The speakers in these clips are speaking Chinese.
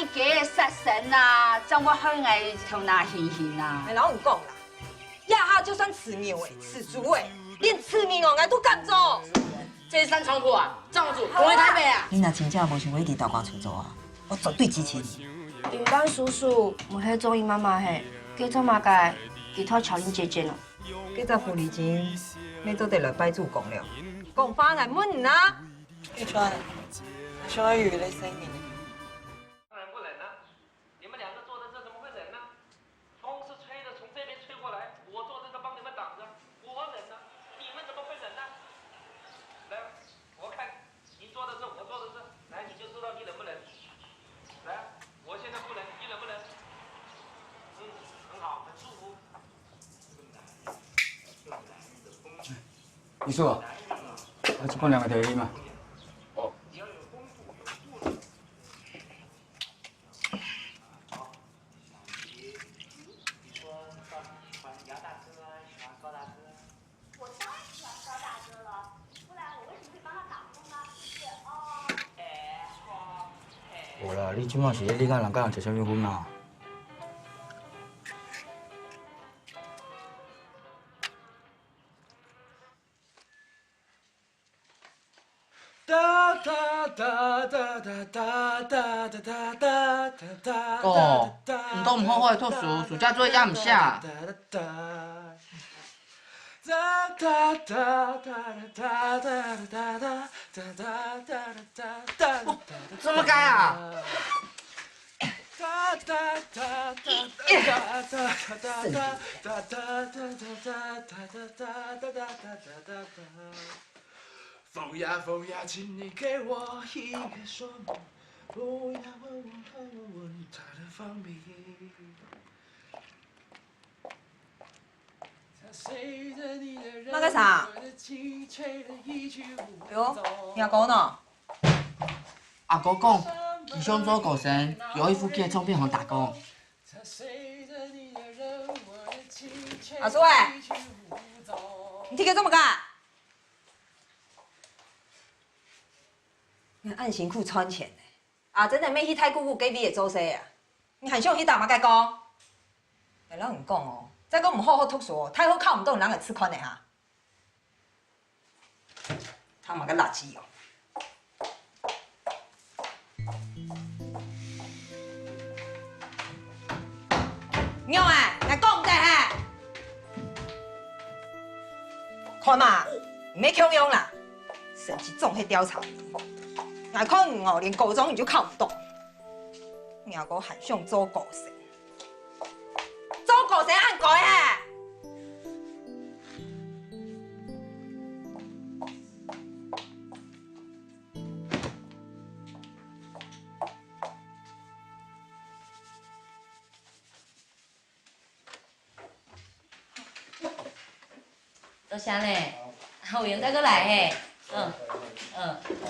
爱家杀神呐，怎我很爱从那行行呐？老唔讲啦，亚哈就算吃牛诶，吃猪诶，连吃面哦，俺都敢做。这三床铺啊，罩住，我回台北啊！你若真正无想要伫倒挂出租啊，我绝对支持你。云丹叔叔，唔系中意妈妈嘿，叫做马介，其他乔玲姐姐呢？今早付礼金，要做得来拜主公了。讲法俺闷啊！玉川，熊儿宇的声音。当然不冷了，你们两个坐在这怎么会冷呢？风是吹的，从这边吹过来，我坐在这帮你们挡着，我冷呢，你们怎么会冷呢？来，我看你坐的是，我坐的是，来你就知道你冷不冷。来，我现在不冷，你冷不冷？很好，很舒服。你说，我一共2个条你嘛。哦。我当然喜欢高大哥了，不然我为什么会帮他打工呢？无啦，你即马是咧理解人甲人食啥物薰啊？哦，唔都唔好好读书，暑假作业也唔写。怎么改啊？风呀风呀，请你给我一个说明，不要问他的芳名。那个啥？哟，听讲呢？阿哥讲，吉祥做狗神有一副给唱片行打工。阿叔哎，你这个这么干？你按辛苦赚钱呢？啊，真的没去太姑姑给你的做事啊？你还想去打嘛？该讲？哎，咱唔讲哦，再讲唔好好读书，太好考唔到人个试看的哈。他妈个垃圾哦！娘哎，来讲唔得嘿？看嘛，唔免强用啦，甚至总去调查你。哪可能哦，连高中你就考不懂，你还给我喊上做狗神，做狗神按改嘿！多谢嘞，有闲再过来嘿。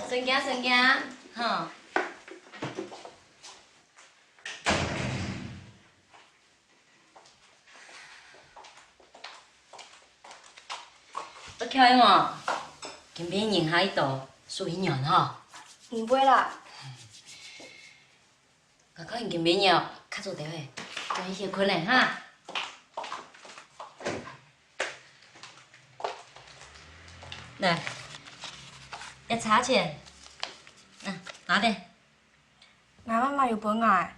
孙家，吼。我巧的嘛，今边认下一道苏欣源吼。唔会啦，我可能今边要较早点诶，跟伊歇困嘞哈。来，要茶钱，拿点。俺妈妈有本爱，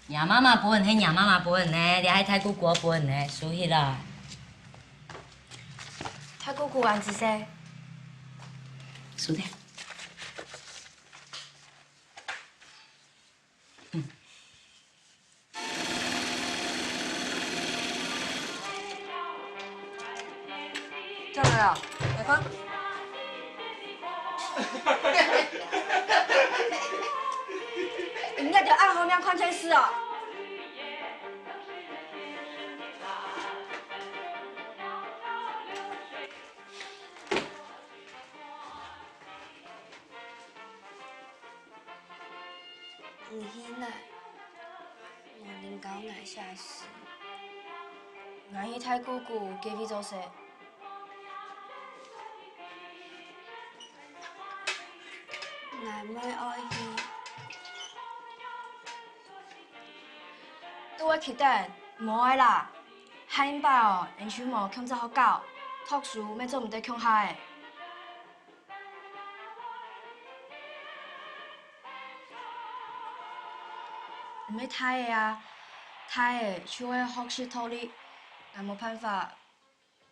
娘妈妈本，迄娘妈妈本呢，你爱太姑姑本呢，属迄啦。太姑姑俺几岁？属的。叫来了，来放。人家就按后面看电视哦。唔喜奶，我能搞奶下时，俺去太姑姑给你做事。俺ไม่อ้อยฮี拄我起等，无爱啦。下礼拜哦，因手无控制好搞，读书要做毋得恐吓的。毋要太的啊，太的手会复习脱力，也无办法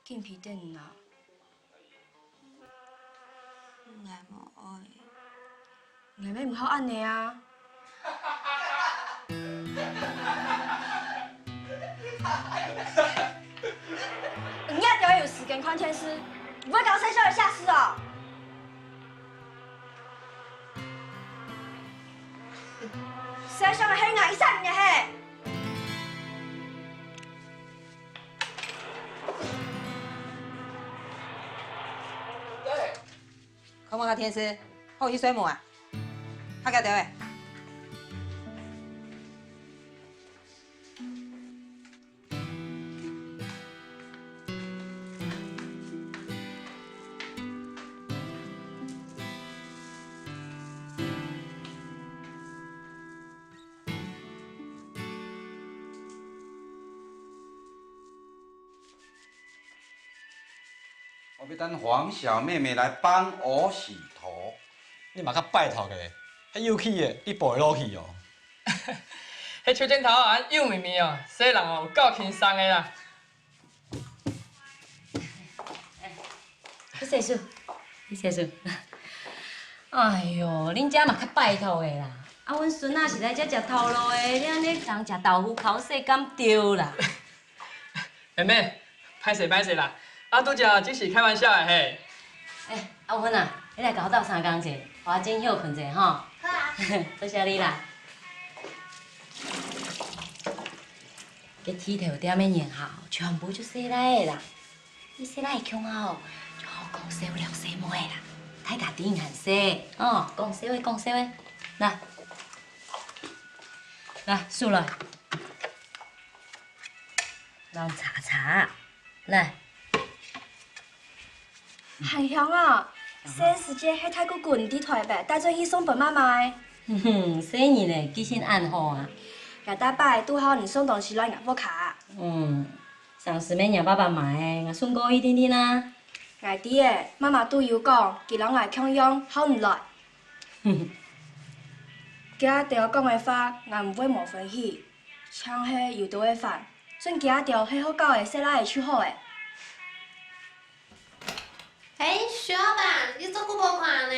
紧皮顶啦。我无爱。硬要毋好安尼啊！你也就要有时间看电视，不会搞生肖的下司哦。生肖的黑眼一下你的黑。看我个天师，好去水门啊！他个对位。我要等黄小妹妹来帮我洗头。你嘛较拜托个，迄有气的，你背落去哦。迄手枕头啊，幼绵绵哦，洗人哦有够轻松的啦。你洗漱，你洗漱。哎哟，恁遮嘛较拜托的啦。啊，阮孙仔是来遮食头路的，你安尼人食豆腐口水敢对啦？妹妹，歹势啦，啊拄则只是开玩笑的嘿。阿芬啊，你来甲我斗相共者，互我真休困者吼。好啊。多谢你啦。这剃头点的年号全部就洗来的啦。你洗来强后，就好讲洗了洗妹啦，太家顶汗洗。哦，讲洗话讲洗话，来，来数来，让查查，来。汉香啊，洗时间迄太久滚滴台呗，带做去送本妈妈的。哼哼，洗年嘞，记性暗好啊。下大摆拄好你送东西来硬不卡。上次免让爸爸买的，我顺过一点点啦。外地的妈妈拄有讲，佮人来强用好唔来。今仔对我讲的话，我唔会无欢喜。像迄有毒的饭，准今仔着迄好搞的洗来会手好的。徐老板，你做久无看呢？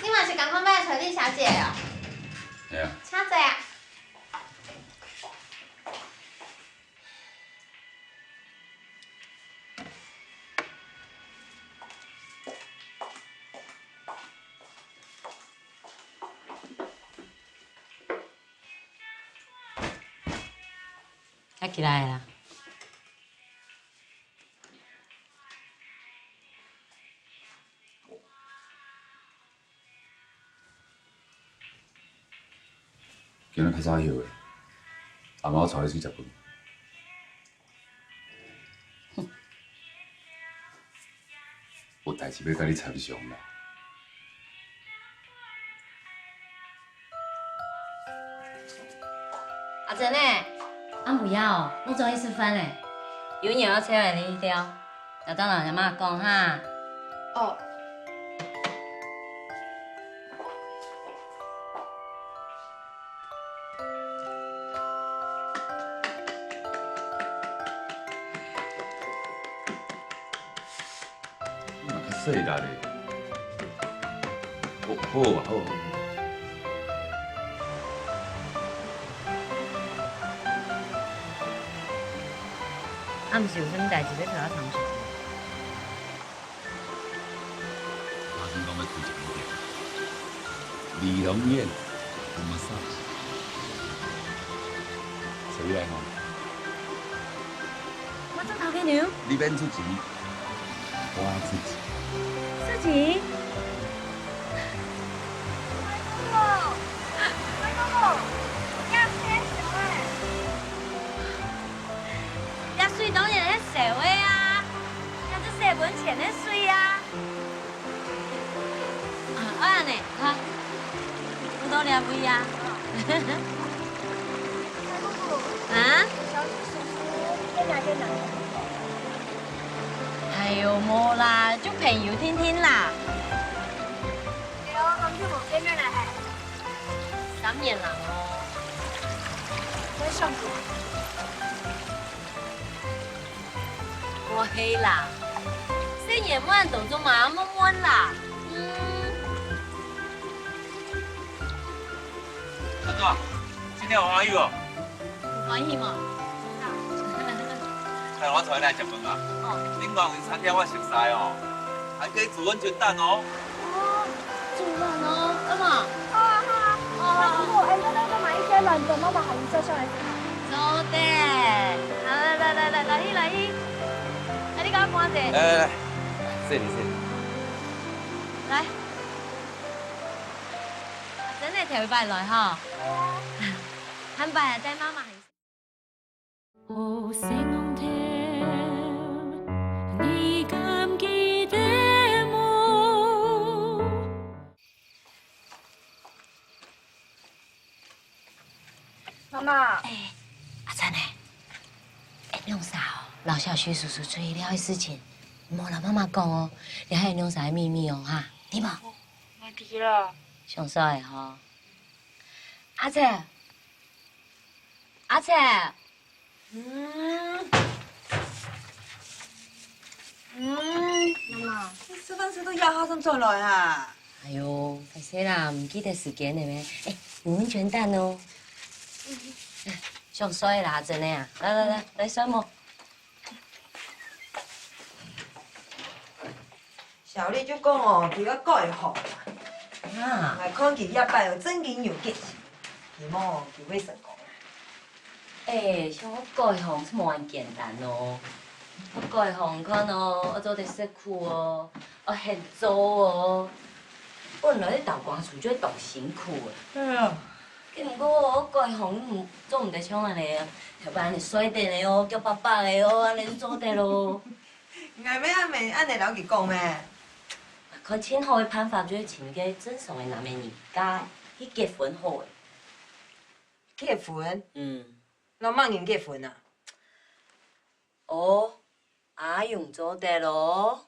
你嘛是共款要来找李小姐哦？对啊。请坐啊。起来啦。今日较早休的，阿妈带你去食饭。有代志要甲你参详啦。阿珍呢？俺不要哦，我终于吃饭嘞。有鸟要车来你掉，要当老阿妈讲哈。哦。你嘛较细力嘞。好啊，好。啊，毋是有啥物代志要找我参详？阿生讲要开一间店，李龙宴，我们上，谁来吗？我做头家娘。你免出钱，我出钱。自己？水当然迄社会啊，那这洗文钱的水啊。我安尼，看，有多两位啊。啊？小叔叔叔，跟哪个男的？哎呦，冇啦，做朋友天天啦。对哦，咁就冇见面啦，係。 3年啦哦。在上课。我黑啦，4年半都做嘛么么啦。大哥，今天有欢喜哦。欢喜嘛？係我帶你嚟食飯啊！恁講完餐廳我食晒哦，還可以煮溫泉蛋哦。煮飯哦，阿媽。好啊好啊。那如果那買一些冷的，媽媽還是做上來吃。做的。來，你搞關者。來，謝你。來，真係條拜來哈。很拜啊，帶媽媽。妈妈，哎，阿珍呢？弄啥哦？老小徐叔叔催了的事情，莫老妈妈讲哦，你还弄啥秘密哦哈？你无？我记了。上少的吼。阿姐，阿姐，妈妈，你吃饭时都压哈上转来啊？哎呦，快些啦，唔记得时间了咩？哎，有温泉蛋哦。上水啦，真的啊！来洗毛。小丽就讲哦，佢个改行啊，来看佢一摆有正经有结，希望佢会成功。哎，像我改行是冇咁简单哦。我改行看哦，我做得辛苦哦，我很做哦。本来咧豆干厝就动辛苦的。对啊。不过我改行做唔得像安尼啊，要不然你水电的哦，叫爸爸的哦，安尼做得咯。爱咩安咪安尼老佢讲咩？看请好的办法就是请个正常的男的人家去结婚好的。结婚？嗯。老妈人结婚啊？哦，阿勇做得咯。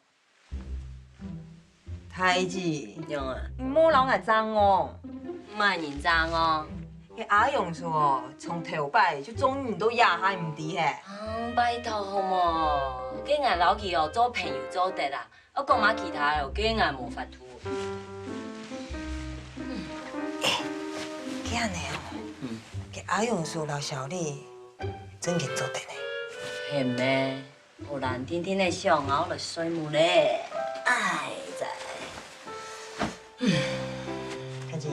太子，用啊？你莫老爱争哦。唔系认真哦。个阿勇说，从头摆就终于都压下唔低嘿。拜托好冇，今日老二哦做朋友做得啦，我讲下其他哦，今日无法度。这样呢哦，个阿勇说老小丽真嘅做得呢。系咩？不然天天嚟想我嚟睡木咧，哎在。太子。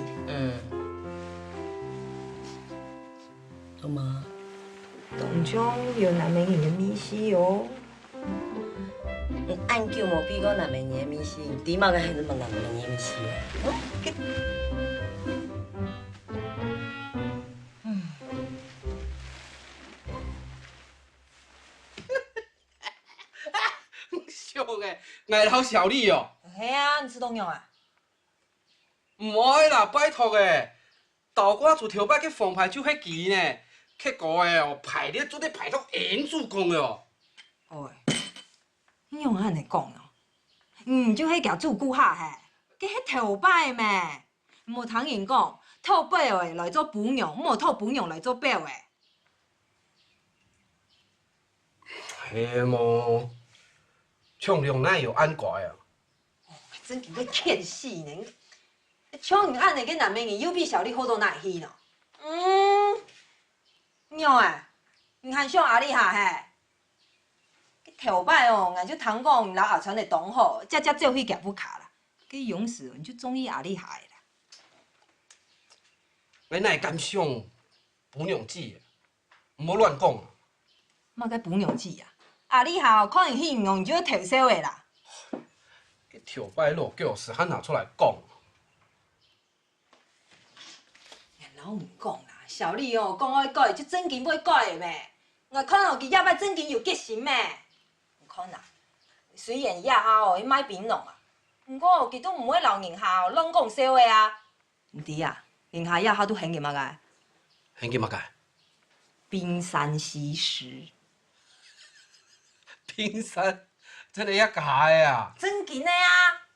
做嘛？当中有南美人的秘辛哦。按叫我比个南美人的秘辛，點解係咁南美人的秘辛笑嘅，挨老小丽哦。系啊，你吃东阳啊？唔爱啦，拜托嘅。豆瓜做头摆去防牌就迄期呢，结果诶哦，排列做得排到严主公的哦。哦，你用安尼讲哦，就迄条主顾下嘿，佮迄头摆咩？无通人讲套表的来做补用，无套补用来做表的。系么？唱量哪有安怪啊？真叫你欠死呢！唱人安尼个男美人，又比小丽好到哪去呢？娘啊，你看上阿丽下嘿，头摆哦，俺就通讲老下传的同好，只做去夹不卡啦。佮勇士你就中意阿丽下的啦。你哪会敢上补娘子？唔好乱讲啊！嘛该补娘子啊！阿丽下哦，可能去用就要退烧的啦。头摆落叫是喊拿出来讲。老唔讲啦，小丽哦，讲爱改就正经要改的咩？我可能佢也摆正经有决心咩？唔可能。虽然也下哦，伊买槟榔啊，不过佢都唔会留人下哦乱讲笑的啊。唔知啊，人下也下都很嘅嘛个。很嘅嘛个？冰山西施。冰山，真的遐假的啊？真紧的啊！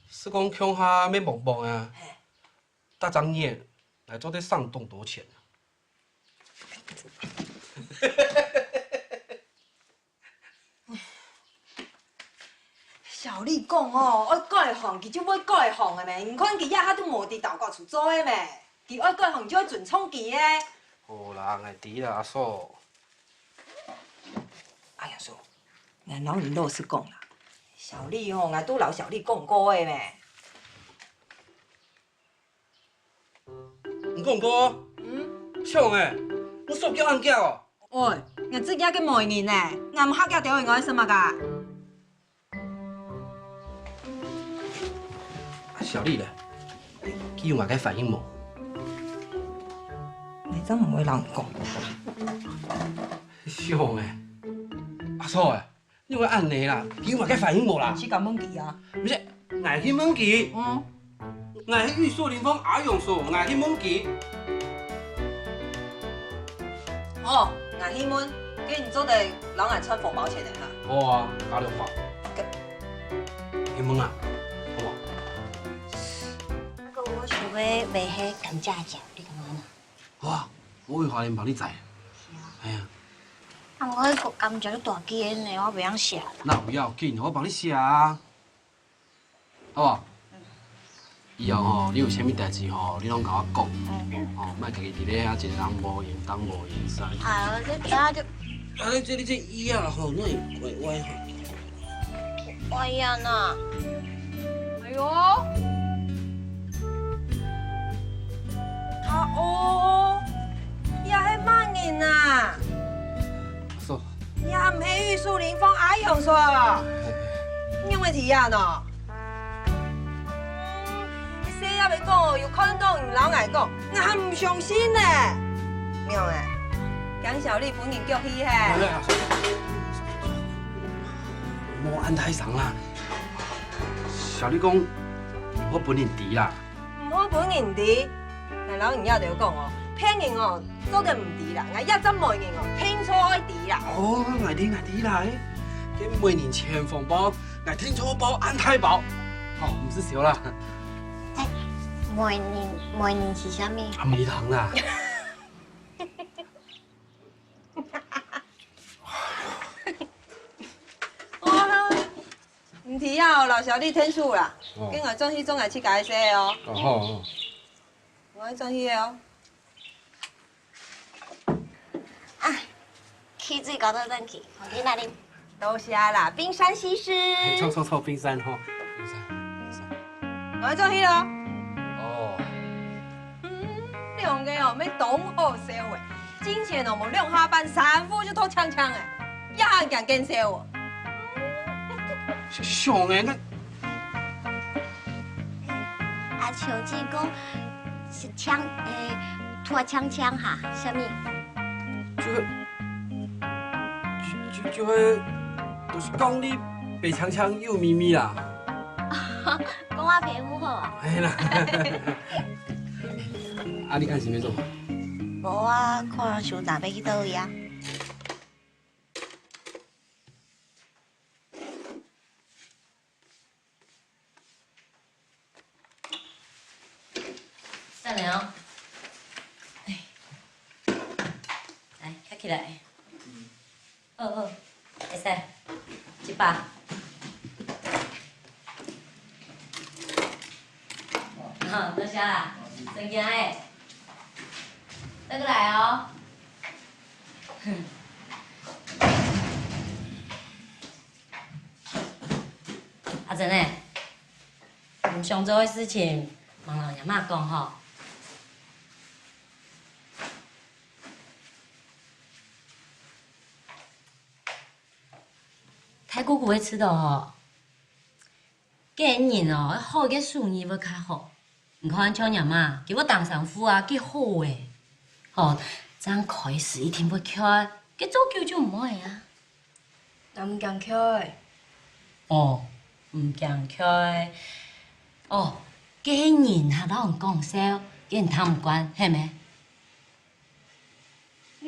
是讲乡下要木木啊？大张燕来做这上栋多钱啊？小丽讲哦，爱改行，其实要改行的咩？唔可能伊遐都无伫豆角厝做的咩？伊爱改行就要准创期的。好啦，爱弟啦，阿嫂。哎呀，叔，俺老人老实讲啦，小丽吼，俺拄老小丽讲过的咩？唔讲过？像诶，我手叫按叫哦。喂，俺自己个媒人呢，俺唔黑叫掉我什么噶？小丽咧，佢用埋嘅反應冇？你真唔會人講。像誒，阿嫂誒，你會按你啦，佢用埋嘅反應冇啦？去搞問記啊？唔是，我去問記。我去玉樹臨風阿勇說，我去問記。哦，我去問，跟你做的老眼穿縫包錢的哈。好啊，打兩包。去問啊，好冇？我想要卖迄甘蔗醬，你感觉呢？哇，我去花蓮幫你摘。哎呀，啊，我迄个甘蔗都大間呢，我袂晓食。那不要緊，我幫你寫啊。好無？以後吼，你有啥物代志吼，你攏甲我講。哦，莫家己伫咧遐一個人無言東無言西。啊，这邊就啊，你這椅啊吼，那會歪吼。歪呀呐！哎呦！啊哦，也係乜人啊？說。也唔係玉樹臨風阿勇說，因為提啊喏。你寫入嚟講，又看到唔老愛講，我唔相信呢。妙誒，江小麗本人叫去嘿。莫安太長啦。小麗講，我本人豬啦。唔好本人豬。但老人家就講哦，騙人哦，做得唔對啦，我一針媒人哦，聽錯愛對啦。哦，我啲啦，嘅每年前鋒包，我聽錯包安太包，哦，唔是少啦。每年是啥物？啊，米糖啦。唔提啊，老小弟天數啦，跟我轉去總來去解釋哦。哦好。我轉去哦。啊，汽水搞到轉去，互你那啉。多謝啦，冰山西施。臭冰山吼，冰山。我轉去咯。哦。兩個哦，要懂好社會，之前哦冇兩下班三副就拖槍槍誒，一下人見笑喎。上誒，啊，像只講是槍拖槍槍哈，啥物？就就是講你白槍槍幼咪咪啦。講我皮膚好啊？係啦。啊，你看是咩做？無啊，看人想哪要去倒位啊？善良，哎，来，站起来。好，会使，100。好，多谢啦，真惊诶。再过来哦。阿珍诶，唔想做的事情，望老爷妈讲吼。太姑姑会吃的吼，个人哦，好个事业要较好。你看像娘妈，给我当丈夫啊，几好诶。吼，这样开始一天要巧，给做舅就唔爱啊。那唔讲巧诶。哦，唔讲巧诶。哦，个人哈老人讲笑，个人贪唔惯，系咪？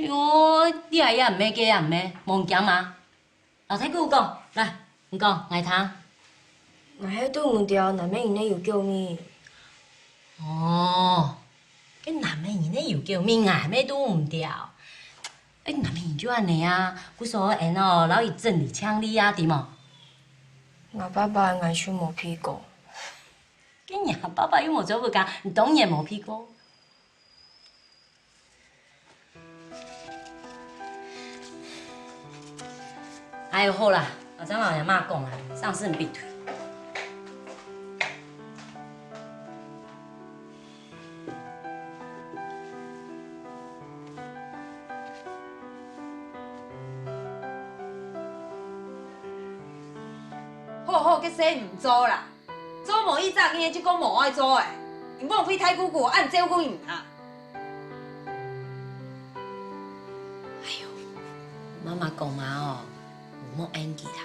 哟，你也唔咩嘅啊唔咩，忘讲嘛？老太姑讲，来，唔讲，来听。那迄对唔对，难免因咧又叫咪。哦，cái男的人咧又叫面啊，咩都唔掉。男的人就安尼啊，古说因哦，老伊正里呛你啊，对冇？我爸爸眼手无屁股。跟呀，爸爸又冇做不干，你当然冇屁股。哎呦好啦，我张老爷妈讲啦，上次必退。好好，计说唔做啦，做无以早今日就讲无爱做诶，因某非太姑姑按照顾伊啊。妈妈讲嘛哦，唔好演技啦，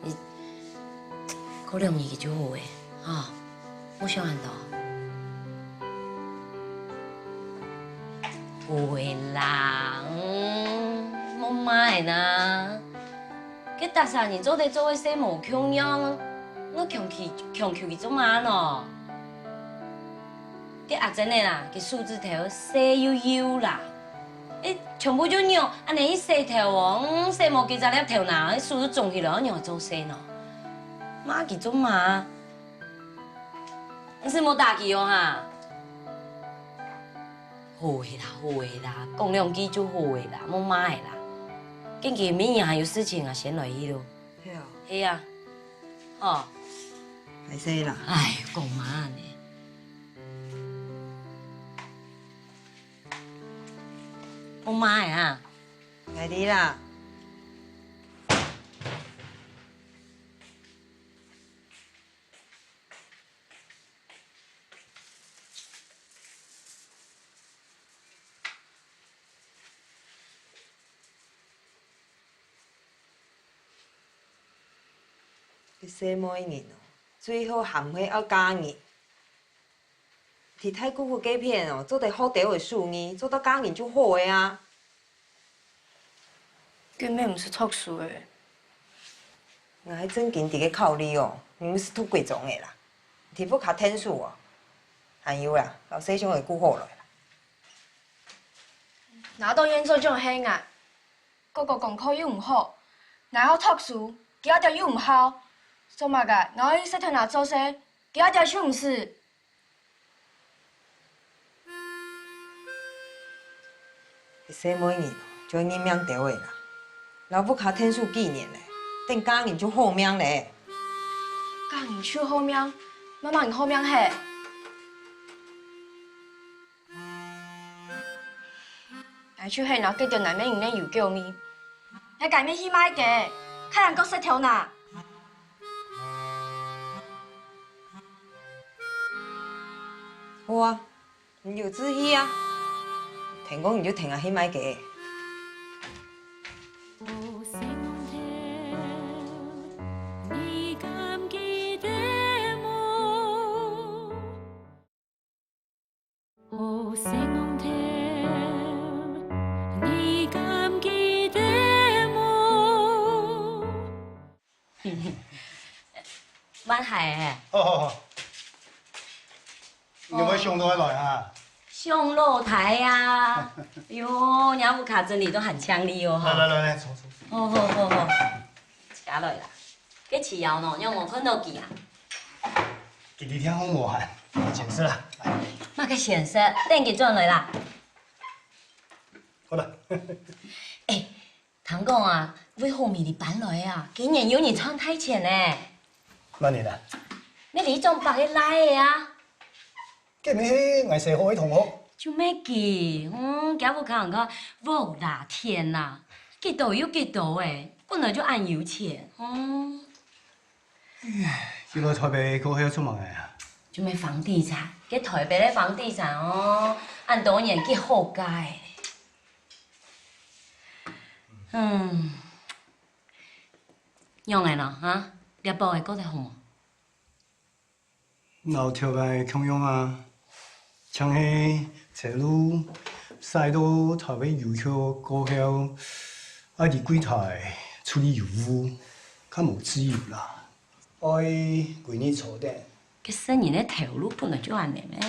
你可能伊就好诶，吼，我想安到。会啦，莫买啦。佮大三年做做诶洗无强样，我强去做嘛咯？佮阿珍诶啦，佮树枝头洗悠悠啦。全部就尿，安尼洗头哦，洗无几十粒头呐，树都种起来，尿做洗喏。妈去做嘛？你是无打去哦哈？好诶啦，好诶啦，讲两句就好诶啦，莫买啦。今期明年还有事情啊，先来去咯。系啊。系啊。哦。还说啦。哎，讲嘛呢？我妈呀！来你啦。你洗每年哦，最好含血要加热。替太姑姑假片哦，做得好调的素呢，做到加热就好的啊。根本唔是特殊的。我还真紧伫咧靠你哦，你们是土贵种的啦，提不卡天数哦，还有啦，老师兄会顾好来啦。拿到演做种黑眼，个个功课又唔好，然后特殊，其他条又唔好，做嘛个？我伊说他拿做些，其他条就唔是。洗每年就会认命掉的啦，老不卡天数纪念嘞，等加热就好命嘞。加年手好命，妈妈你好命嘿。来手嘿，然后记着内面用咧油叫咪，还改面去买嘅，看人国洗头呐。好啊，你有志气啊，听讲你就听下去买嘅。蛮系诶。哦，你有冇上到来啊？上露台呀！哟，娘夫卡真里都很强力哦哈。来，坐。好，加落啦。这饲药喏，让我看到记啊。今日天风无限，显示啦。那个显示，等佢转来啦。好啦。唐讲啊，为后面的搬来啊，今年有你唱太前呢。哪年啊？你李总白嘅来嘅啊？今日迄外社会同学。就咩记？家父讲个无啦天啦，几多有几多诶，本来就按有钱。原来台北高晓出门嘅啊？就咩房地产，嘅台北嘅房地产哦，按多年几好街。用诶咯哈，猎豹嘅嗰只好。老跳嘅强用啊，像迄车路、赛到台湾邮局过后，啊伫柜台处理邮务，较无自由啦。爱规日坐等。这生人的头路本来就安尼咩？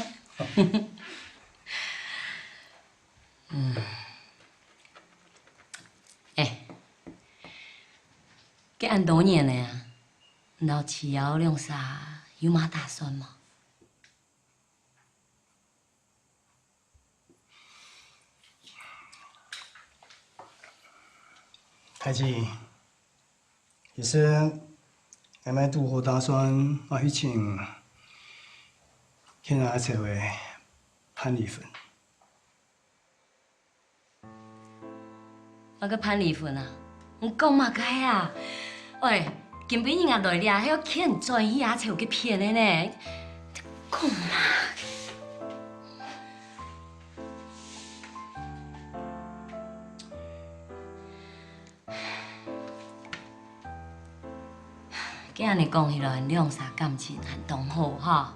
这按多年了呀？老七要两啥有嘛打算吗？太子，其实俺们拄好打算去请现在找的潘丽芬。我个潘丽芬啊，你讲嘛该啊？喂，今晡日啊来了，还要欠专业啊，才有去骗的呢。讲嘛。今安尼讲起来，两啥感情很同好哈。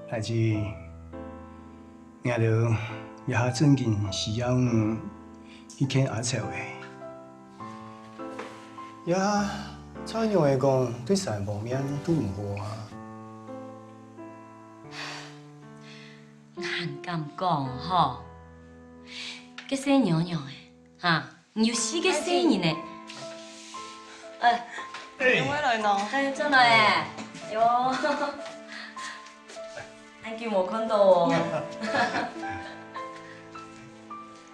代志，俺着也较正经需要去见阿超的，也照样来讲对三方面都唔好啊。俺敢讲吼，这小娘娘的哈，又是个小人呢。两位来喏。真来诶，哟。anh kêu một con đồ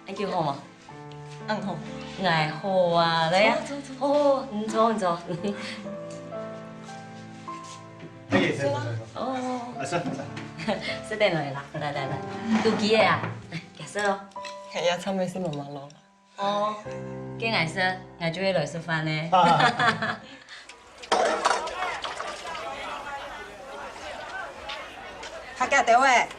anh kêu hồ mà ăn hồ ngài hồ à đấy á ô坐坐哎，坐。哦啊，坐。食定來啦，來來來，到幾嘢啊？嚟食咯。係啊，差尾先慢慢攞。哦，驚捱食，捱咗嚟食飯咧。客家豆诶，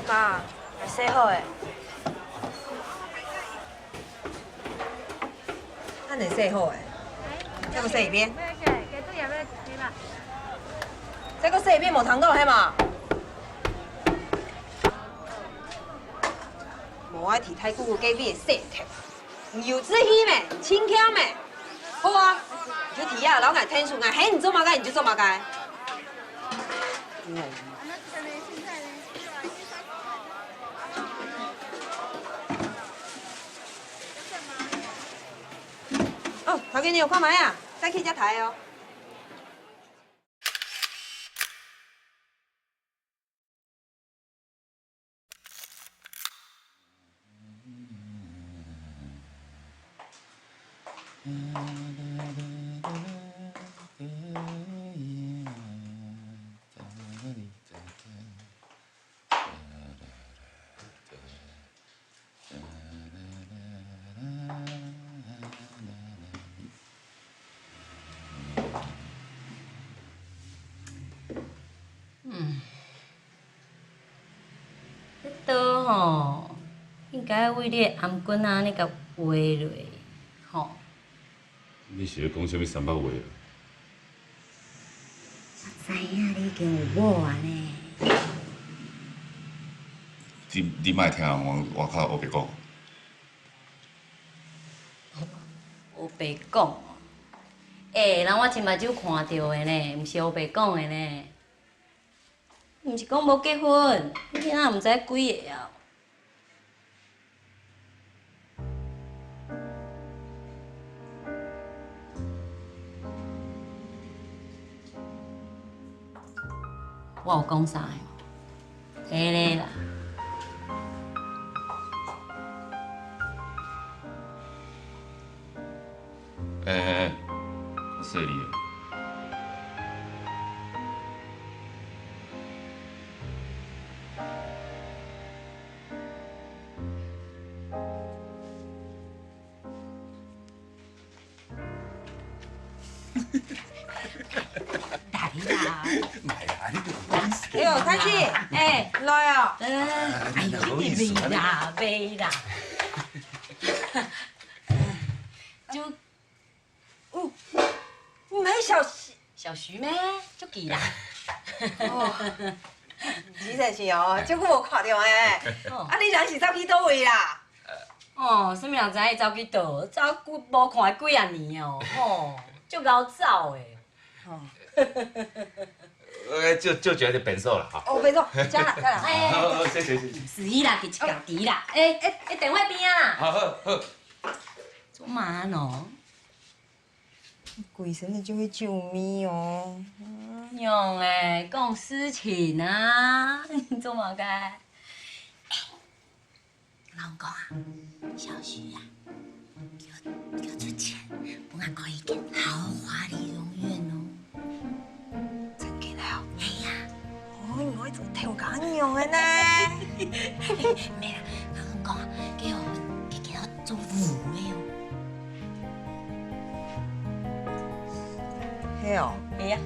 妈，係洗好诶。咱会洗好诶，这个洗一遍。这个洗一遍无通过嘿嘛？无爱提太久个假米的洗头。有志气咩？轻巧咩？好啊，就提啊，老爱天数啊，嘿，你做嘛该你就做嘛该。哦，头家你有看卖啊？再去遮台哦。这刀吼，应该为你的颔棍啊，你甲画落，吼。你是咧讲什么三八话啊？知影你已经有某啊呢。你莫听人外口黑白讲。黑白讲，人我亲目睭看到的呢，毋是黑白讲的呢。毋是讲无结婚，你今仔毋知几个啊？我有讲啥个？迄个啦。说你。来啦！买啊！你哎呦，太子，来哦！哎呦，你袂啦，袂啦。就，唔系小徐咩？足记啦。真正是哦，足久无看到诶。啊，你人是走去倒位啦？哦，什么人知伊走去倒？走久无看几啊年哦，吼，足够走诶。就觉得变瘦了哈。哦，没错，加啦加啦。好，谢谢。是伊啦，去一家猪啦。电话边啊。好好好。做嘛喏？鬼神的就会救命哦。用诶，讲事情啊，做嘛该？老公啊，小徐啊，给我出钱，不然可以建豪华理容院哦。真嘅啦？哎呀，我做跳工用的呢。没啦，老公啊，给我做服务的哦。嘿哦。哎呀。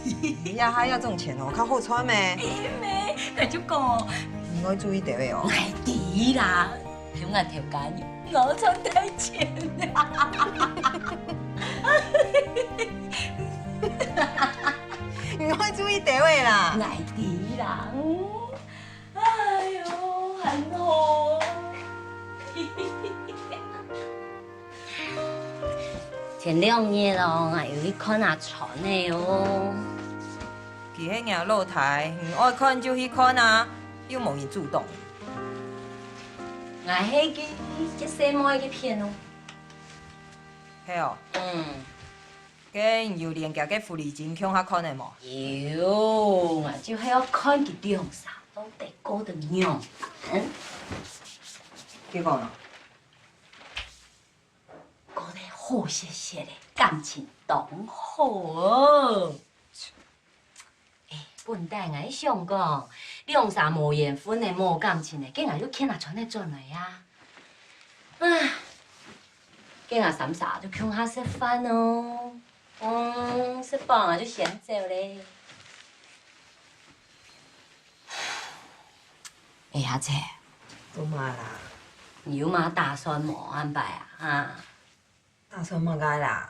你呀，还要这种钱哦，较好穿咩？咩？快就讲，应该注意地位哦。爱迪啦，向我条干药，我赚大钱应该注意地位啦。爱迪啦，哎呦，很好。前2日咯，我有去看下床的哦。其迄硬露台，唔爱看就去看啊，又无伊主动。我迄个这细妹个片哦。嘿哦。佮有连夹个福利金向遐看的无？有，我就还要看佢两啥都得过的样板。结果呢？过得好些些的，感情当好哦。笨蛋啊！你想讲，两啥无缘分的、无感情的，竟然又欠下传来转来呀？唉，竟然三啥就向下食饭哦。食饭啊就先走嘞。哎呀姐，做嘛啦？你有嘛打算无安排啊？哈？打算乜解啦？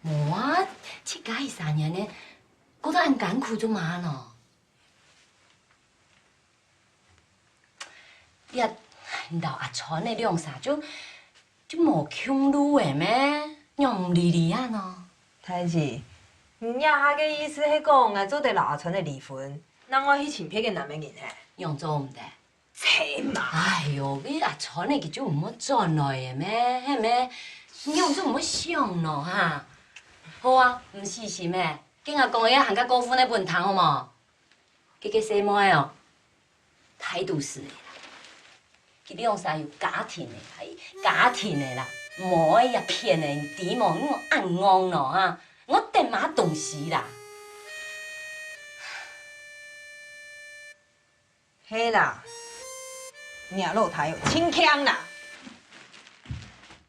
无啊，这家己3年呢，过得很艰苦做嘛喏？呀，老阿川的两啥就无强路的咩？让唔理你啊喏？太子，唔呀，下个意思是讲，我做得老阿川的离婚，让我去请别个男人嘿？用做唔得？切嘛！哎呦，你阿川的就唔好转来的咩？系咩？用做唔好想咯哈。好啊，唔是是咩？今日讲遐行甲高分的分堂好冇？这个细妹哦，态度是的啦，佢两啥有家庭的啦，家庭的啦，无哎呀骗人底毛，我暗戇咯哈，我电马东西啦。嘿啦，硬露台有轻腔啦。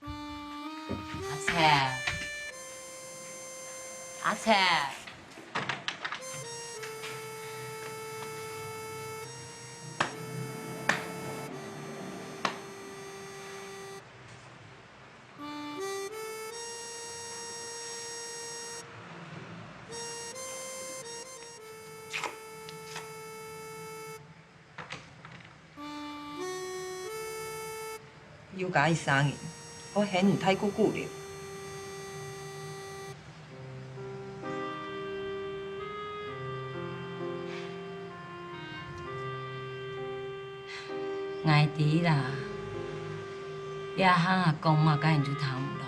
阿切，阿切。又加伊3年，我嫌唔太久久了。爱弟啦，你阿喊阿公嘛，甲因就谈唔落。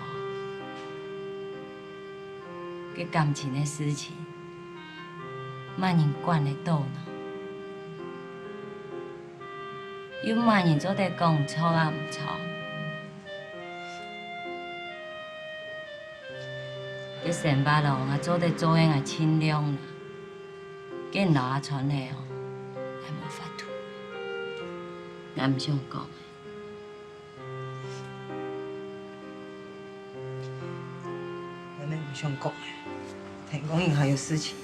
佮感情的事情，慢人管得到呢。又慢人做得讲错啊唔错。佮前巴路我做得做应爱清凉啦，佮老阿传的哦，还无法度。我唔想讲。我们唔想讲诶，听讲因还有事情，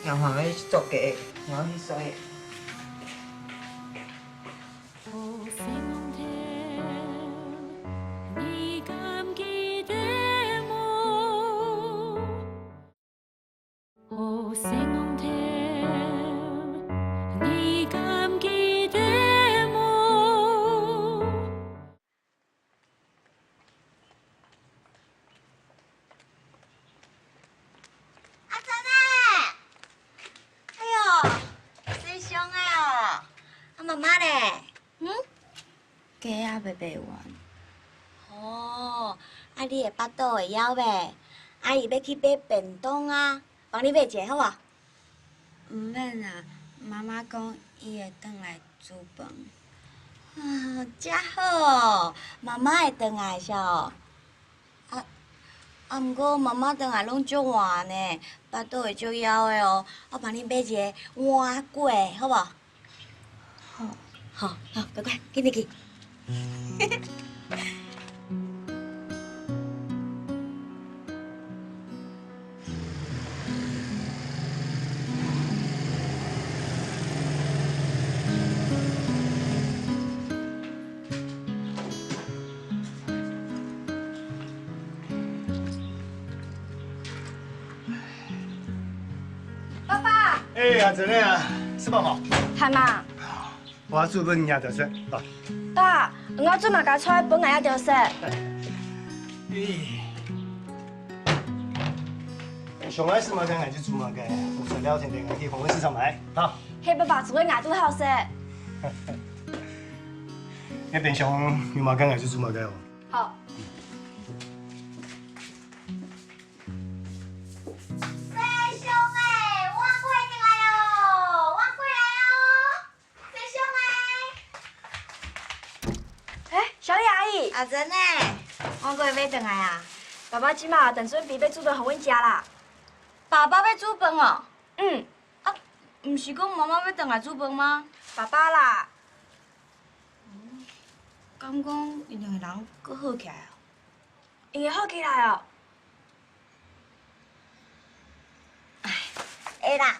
然后要做假，我要去说的。鸡仔袂卖完。哦，啊，你的巴肚会枵袂？阿姨要去买便当啊，帮你买一个好无？毋免啦，妈妈讲伊会转来煮饭。啊，真好哦，妈妈会转来sao？毋过妈妈转来拢足晚呢，巴肚会足枵的哦。我帮你买一个碗粿，好无？好，乖乖，紧入去。爸爸，哎，阿珍啊，吃饱冇？系嘛？我煮饭也得食，来。爸，我做嘛家菜本来也着食。上海是嘛跟俺去煮嘛嘅，有材料天天俺去红卫市场买，啊。嘿，爸爸做的牙都好食。那平常有嘛跟俺去煮嘛嘅哦。好。师兄哎，碗粿进来哦，碗粿来哦，师兄哎。哎，小丽阿姨。阿珍哎，碗粿买转来啊？爸爸即马等准备要煮饭互阮食啦。爸爸要煮饭哦？嗯。啊，唔是讲妈妈要转来煮饭吗？爸爸啦。敢讲伊两个人搁好起来哦？伊会好起来哦。会啦，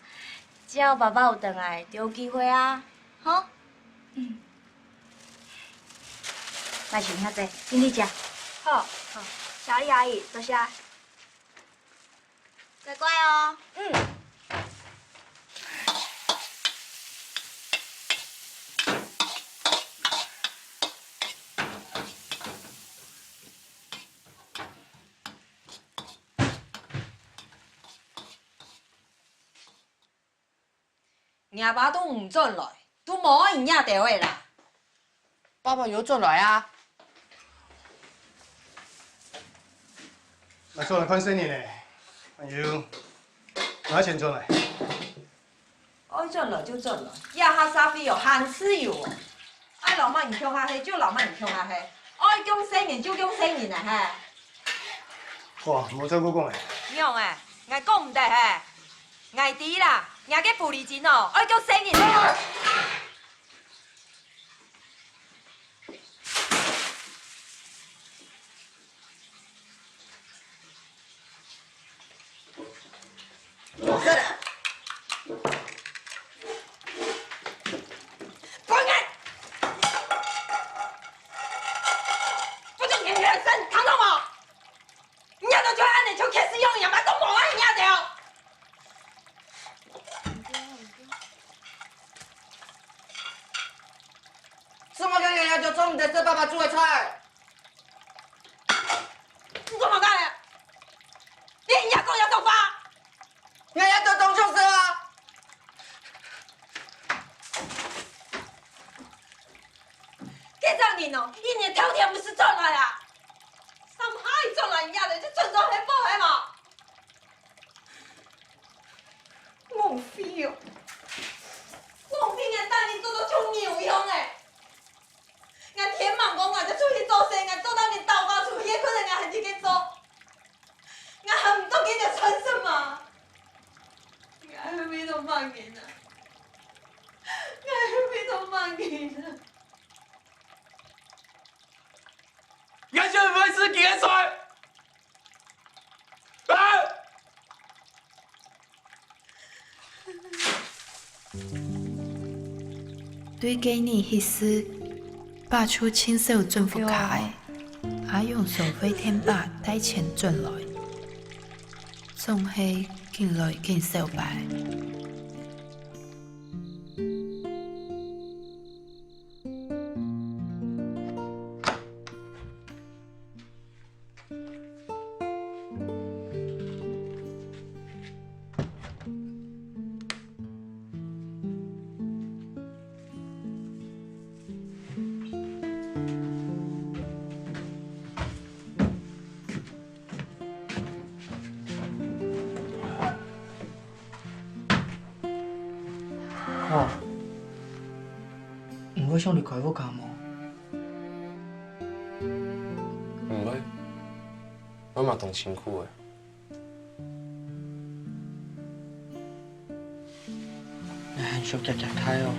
只要爸爸有转来，就有机会啊，吼。嗯。莫想遐济，紧去食。好，小丽阿姨，多谢。乖乖哦。嗯。硬爸都唔转来，都无营养到的啦。爸爸有转来啊。那做人看生意呢，还有拿钱转来。爱转来就转来，呀哈沙菲哦，限自由哦。爱老妈唔向下去，就老妈唔向下去。爱讲生人就讲生人啊嘿。哇，无照顾讲诶。娘诶，我讲唔得嘿，我知啦，我给负利钱哦，爱叫生人哦。怎么跟爷爷就做唔得这爸爸煮的菜？你做乜干呀？你人家讲要做法，爷爷就当就是啊。这张人哦，一年头天不是赚来啦，上海赚来人家的就赚到很不还嘛？浪费哦，浪费人带你做到像牛样诶！俺天忙讲，俺就出去做生，俺做到你倒包出去，可能俺还去去做，俺还唔懂给你穿什么？俺还没都忘记呢，俺还没都忘记呢。俺就不是给他穿，啊！对给你迄时，拔出青色政府卡的，阿用手飞天把带钱转来，总是见来见小白。要想离开我家吗？唔会，我嘛动辛苦的。很想夹夹开哦，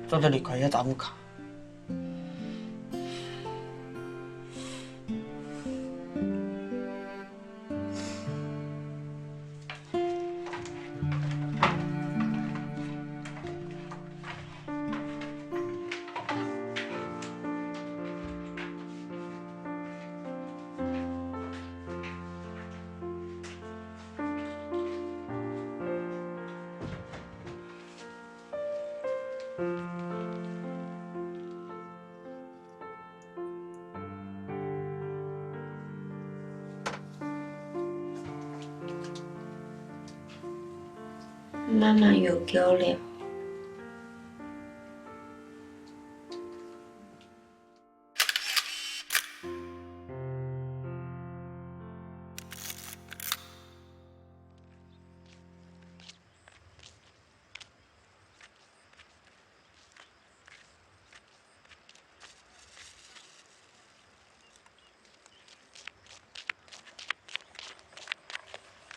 做得离开遐查某卡。妈妈有叫了。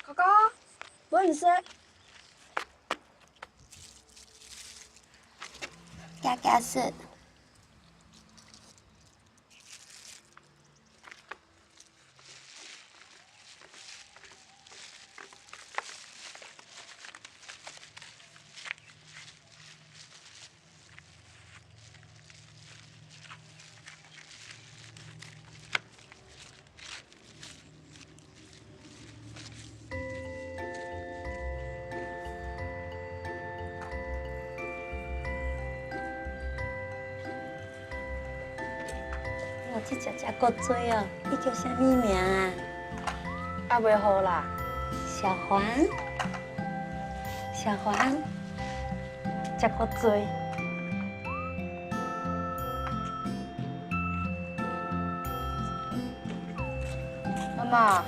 哥哥，我唔识。嘎嘎是。我这只只骨嘴哦，你叫啥物名啊？啊，袂好啦。小黄，小黄，只骨嘴。妈妈，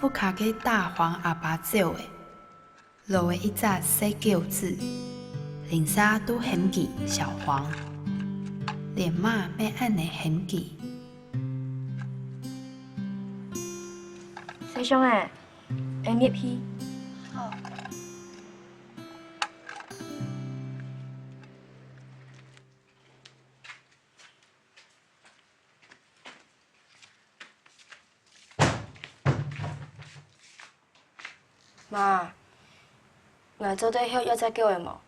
富卡给大黄阿爸照的，落的一只小轿子，脸纱都显记小黄，脸马要安尼显记。细兄诶，会灭皮。好。妈，我做对后要再叫的无？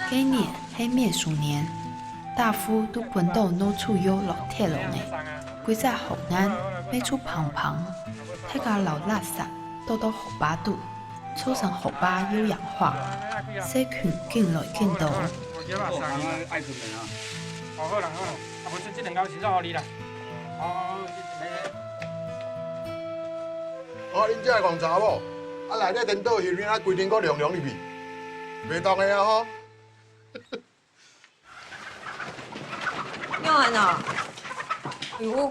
今年系灭鼠年，大夫都搬到脑厝腰落铁笼的，几只护眼买出胖胖，大家留垃圾倒到护巴肚，造成护巴有氧化，细菌进来进到。爱出门啊！好好啦好啦，啊无这两包先送互你啦。恁这个戆查某，内底颠倒去，规身阁凉凉入去，袂当的啊吼！鸟汉啊，哟，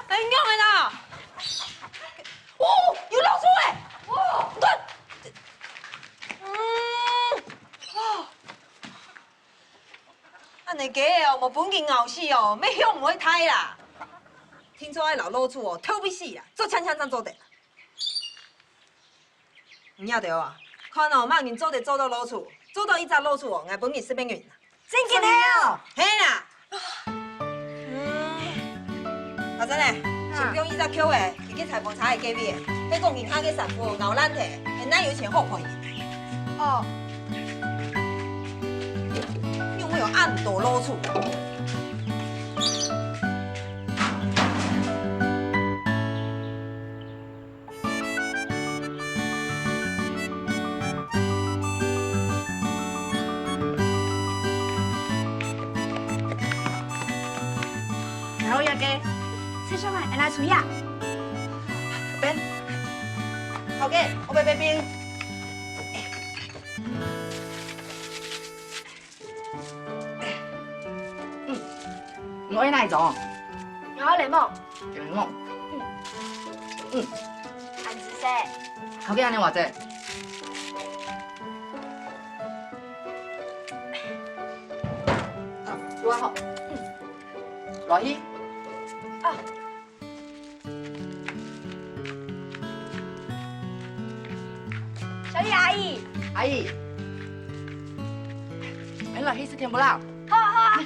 哎，鸟汉啊！哦，有老鼠哎！哦，对，安尼假的哦，无本钱熬死哦，要向唔会歹啦。听说迄老老鼠哦，偷必死啦，做枪枪做的。唔晓得啊，看哦，莫人做得做到老鼠，做到一只老鼠哦，俺本钱是免运啦。真紧的哦，嘿啦。阿珍嘞，先不用一只 Q 的，去去裁缝查的价位的，迄种银行嘅sản婦熬咱摕，现咱有钱好可以。哦。有没有暗躲老鼠？好呀嘅，先生啊，来厨呀。边，头家，我要买冰。我哪一种？我柠檬。柠檬。按紫色。头家安尼偌济？多好。落去。啊。小丽阿姨。阿姨。原来黑是甜不辣。好啊好啊。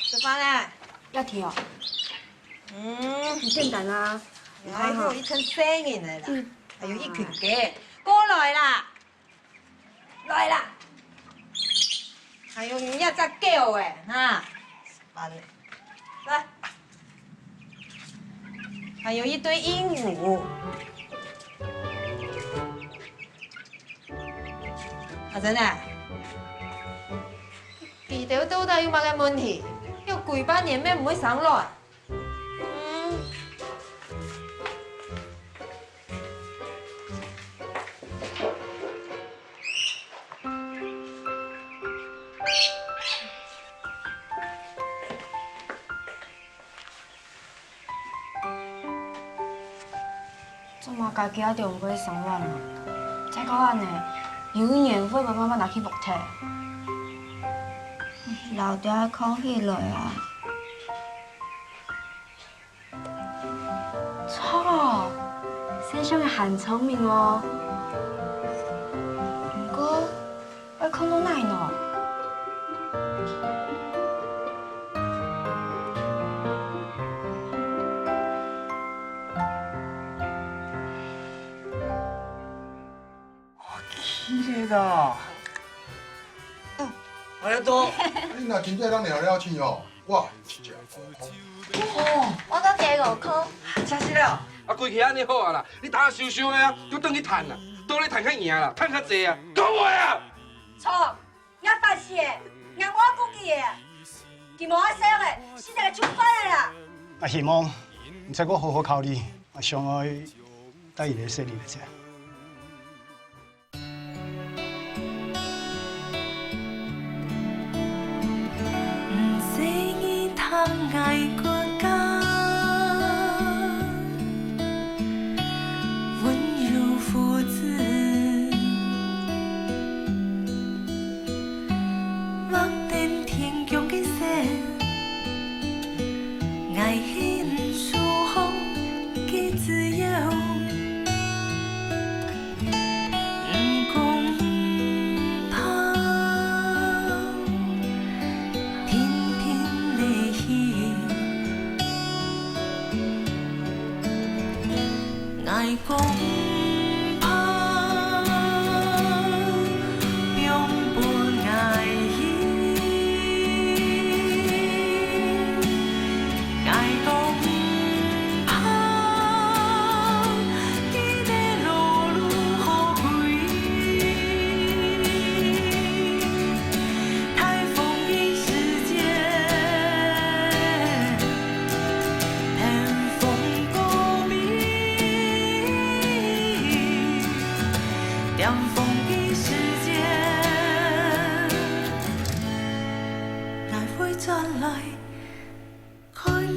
吃饭嘞？要提哦。很简单啦。还有一层生人的啦，还有一群鸡，过来啦，来啦，还有一只狗诶，哈，饭嘞，来，还有一堆鹦鹉，阿珍啊，地條到底有乜嘅問題？要幾百年咩唔會上來？做嘛家己一定唔会生卵啊？再讲安尼，有一年会慢慢拿去木体，老爹空起来啊！错，先生嘅很聪明哦。不过，我看到哪呢？綺麗だ。ありがとう。你若真正当聊了去哦，哇，一只哦，我搁加5块。真是了。啊，规气安尼好啊啦，你打收收的啊，就等去趁啦，倒咧趁较赢啦，趁较济啊，讲话啊！错，也发誓的，让我估计的，佢无爱生的，死在个出翻的啦。啊，希望唔使我好好考虑，我上爱带伊来说你的啫。爱过家，温柔父子，望见天降的雪，爱恨舒服的自由，不讲怕，天天的戏。爱讲怕，永不爱伊。爱讲怕，记得路路好开。台风的世界，天风高明。凉风的世界，爱会转来看。